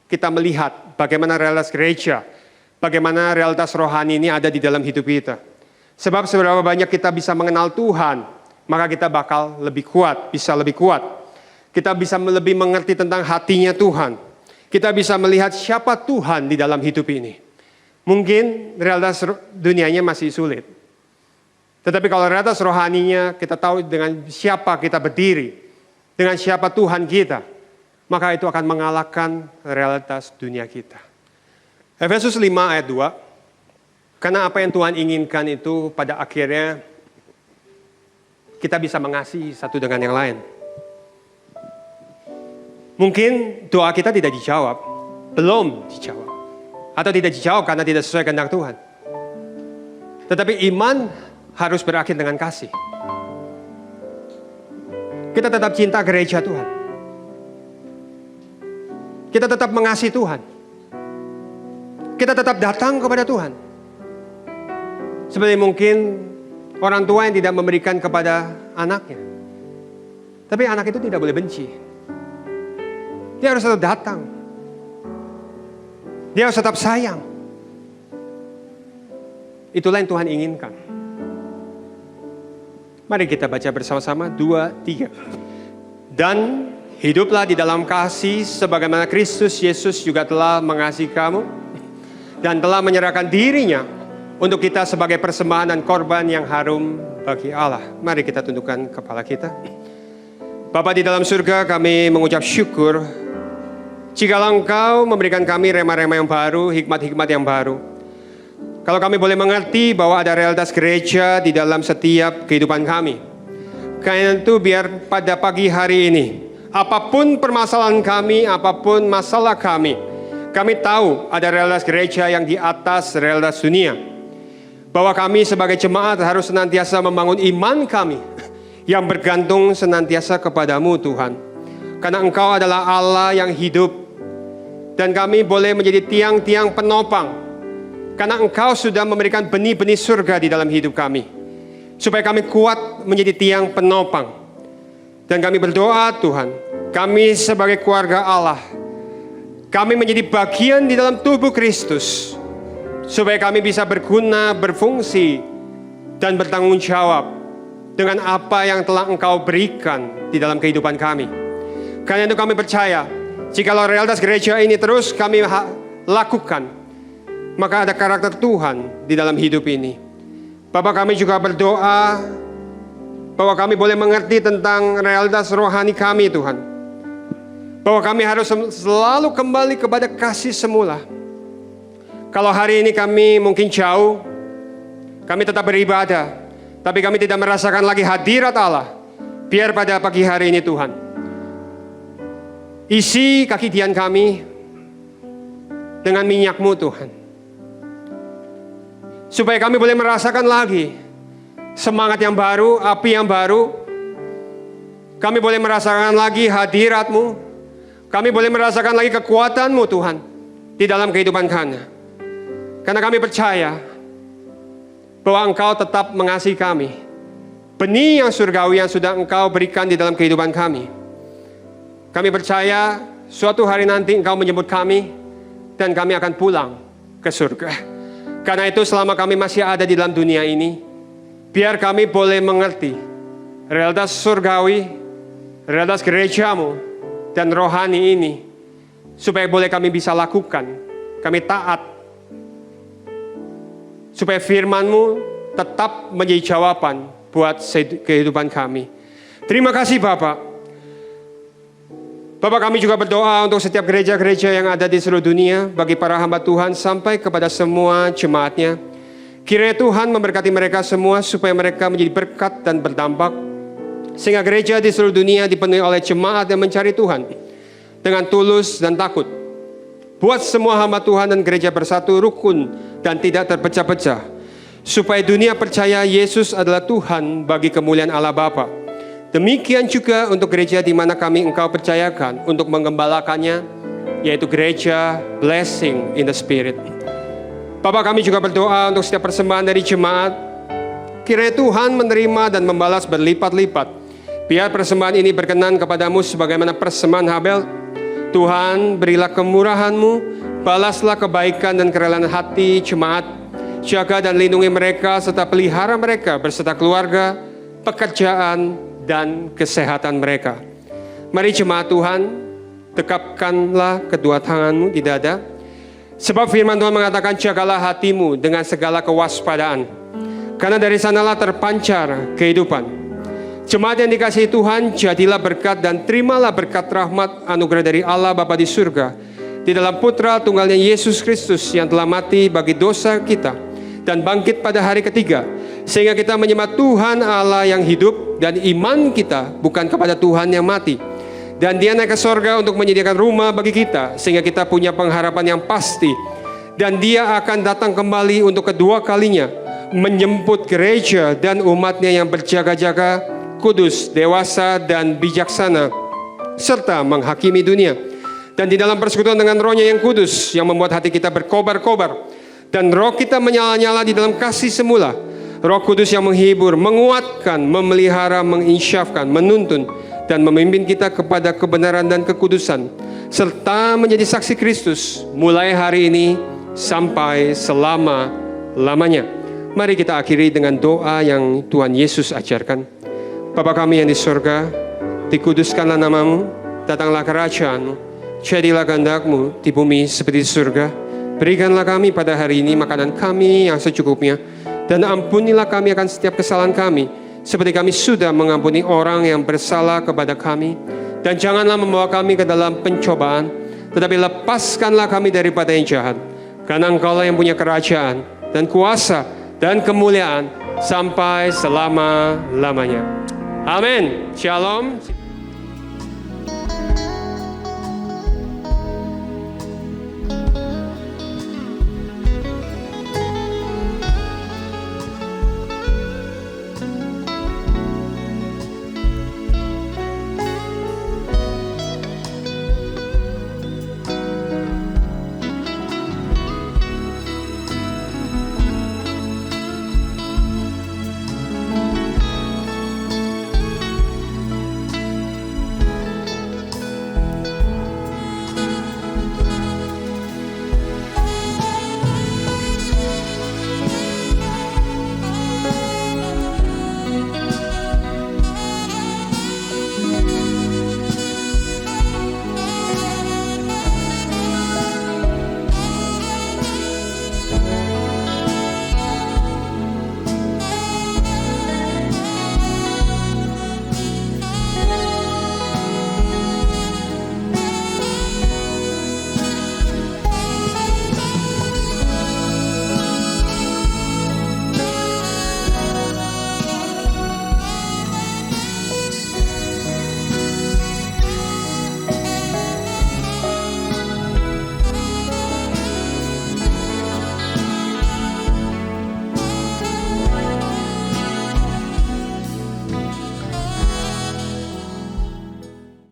kita melihat bagaimana realitas gereja, bagaimana realitas rohani ini ada di dalam hidup kita. Sebab seberapa banyak kita bisa mengenal Tuhan, maka kita bakal lebih kuat, bisa lebih kuat. Kita bisa lebih mengerti tentang hatinya Tuhan. Kita bisa melihat siapa Tuhan di dalam hidup ini. Mungkin realitas dunianya masih sulit. Tetapi kalau realitas rohaninya kita tahu dengan siapa kita berdiri, dengan siapa Tuhan kita, maka itu akan mengalahkan realitas dunia kita. Efesus 5 ayat 2, karena apa yang Tuhan inginkan itu pada akhirnya kita bisa mengasihi satu dengan yang lain. Mungkin doa kita tidak dijawab, belum dijawab. Atau tidak dijawab karena tidak sesuai kehendak Tuhan. Tetapi iman harus berakhir dengan kasih. Kita tetap cinta gereja Tuhan. Kita tetap mengasihi Tuhan. Kita tetap datang kepada Tuhan. Seperti mungkin orang tua yang tidak memberikan kepada anaknya. Tapi anak itu tidak boleh benci. Dia harus tetap datang. Dia harus tetap sayang. Itulah yang Tuhan inginkan. Mari kita baca bersama-sama 2, 3. Dan hiduplah di dalam kasih sebagaimana Kristus Yesus juga telah mengasihi kamu dan telah menyerahkan dirinya untuk kita sebagai persembahan dan korban yang harum bagi Allah. Mari kita tundukkan kepala kita. Bapa di dalam surga, kami mengucap syukur jikalau Engkau memberikan kami rema-rema yang baru, hikmat-hikmat yang baru. Kalau kami boleh mengerti bahwa ada realitas gereja di dalam setiap kehidupan kami. Karena itu biar pada pagi hari ini, apapun permasalahan kami, apapun masalah kami tahu ada realitas gereja yang di atas realitas dunia. Bahwa kami sebagai jemaat harus senantiasa membangun iman kami yang bergantung senantiasa kepadamu Tuhan. Karena Engkau adalah Allah yang hidup dan kami boleh menjadi tiang-tiang penopang. Karena Engkau sudah memberikan benih-benih surga di dalam hidup kami. Supaya kami kuat menjadi tiang penopang. Dan kami berdoa Tuhan, kami sebagai keluarga Allah, kami menjadi bagian di dalam tubuh Kristus. Supaya kami bisa berguna, berfungsi, dan bertanggung jawab dengan apa yang telah Engkau berikan di dalam kehidupan kami. Karena itu kami percaya, jikalau realitas gereja ini terus kami lakukan, maka ada karakter Tuhan di dalam hidup ini. Bapak, kami juga berdoa bahwa kami boleh mengerti tentang realitas rohani kami Tuhan. Bahwa kami harus selalu kembali kepada kasih semula. Kalau hari ini kami mungkin jauh, kami tetap beribadah, tapi kami tidak merasakan lagi hadirat Allah. Biar pada pagi hari ini Tuhan, isi kaki Dian kami dengan minyak-Mu Tuhan. Supaya kami boleh merasakan lagi semangat yang baru, api yang baru. Kami boleh merasakan lagi hadirat-Mu. Kami boleh merasakan lagi kekuatan-Mu Tuhan di dalam kehidupan kami. Karena kami percaya bahwa Engkau tetap mengasihi kami. Benih yang surgawi yang sudah Engkau berikan di dalam kehidupan kami. Kami percaya suatu hari nanti Engkau menjemput kami dan kami akan pulang ke surga. Karena itu selama kami masih ada di dalam dunia ini, biar kami boleh mengerti realitas surgawi, realitas gerejamu dan rohani ini, supaya boleh kami bisa lakukan, kami taat, supaya firman-Mu tetap menjadi jawaban buat kehidupan kami. Terima kasih Bapak. Bapak, kami juga berdoa untuk setiap gereja-gereja yang ada di seluruh dunia, bagi para hamba Tuhan sampai kepada semua jemaatnya. Kiranya Tuhan memberkati mereka semua supaya mereka menjadi berkat dan berdampak, sehingga gereja di seluruh dunia dipenuhi oleh jemaat yang mencari Tuhan dengan tulus dan takut. Buat semua hamba Tuhan dan gereja bersatu rukun dan tidak terpecah-pecah, supaya dunia percaya Yesus adalah Tuhan bagi kemuliaan Allah Bapa. Demikian juga untuk gereja di mana kami Engkau percayakan untuk mengembalakannya, yaitu gereja Blessing in the Spirit. Bapak, kami juga berdoa untuk setiap persembahan dari jemaat. Kiranya Tuhan menerima dan membalas berlipat-lipat. Biar persembahan ini berkenan kepadamu sebagaimana persembahan Habel. Tuhan, berilah kemurahan-Mu, balaslah kebaikan dan kerelaan hati jemaat. Jaga dan lindungi mereka serta pelihara mereka beserta keluarga, pekerjaan, dan kesehatan mereka. Mari jemaat Tuhan, dekapkanlah kedua tanganmu di dada. Sebab firman Tuhan mengatakan, jagalah hatimu dengan segala kewaspadaan, karena dari sanalah terpancar kehidupan. Jemaat yang dikasihi Tuhan, jadilah berkat dan terimalah berkat rahmat anugerah dari Allah Bapa di surga, di dalam Putra tunggalnya Yesus Kristus yang telah mati bagi dosa kita dan bangkit pada hari ketiga, sehingga kita menyembah Tuhan Allah yang hidup, dan iman kita bukan kepada Tuhan yang mati. Dan Dia naik ke sorga untuk menyediakan rumah bagi kita, sehingga kita punya pengharapan yang pasti. Dan Dia akan datang kembali untuk kedua kalinya, menjemput gereja dan umatnya yang berjaga-jaga, kudus, dewasa, dan bijaksana, serta menghakimi dunia. Dan di dalam persekutuan dengan Roh-Nya yang kudus, yang membuat hati kita berkobar-kobar, dan roh kita menyala-nyala di dalam kasih semula. Roh Kudus yang menghibur, menguatkan, memelihara, menginsyafkan, menuntun, dan memimpin kita kepada kebenaran dan kekudusan, serta menjadi saksi Kristus mulai hari ini sampai selama-lamanya. Mari kita akhiri dengan doa yang Tuhan Yesus ajarkan. Bapa kami yang di surga, dikuduskanlah namamu, datanglah kerajaanmu, jadilah kehendak-Mu di bumi seperti di surga. Berikanlah kami pada hari ini makanan kami yang secukupnya, dan ampunilah kami akan setiap kesalahan kami, seperti kami sudah mengampuni orang yang bersalah kepada kami. Dan janganlah membawa kami ke dalam pencobaan, tetapi lepaskanlah kami daripada yang jahat. Karena Engkaulah yang punya kerajaan, dan kuasa, dan kemuliaan, sampai selama-lamanya. Amin. Shalom.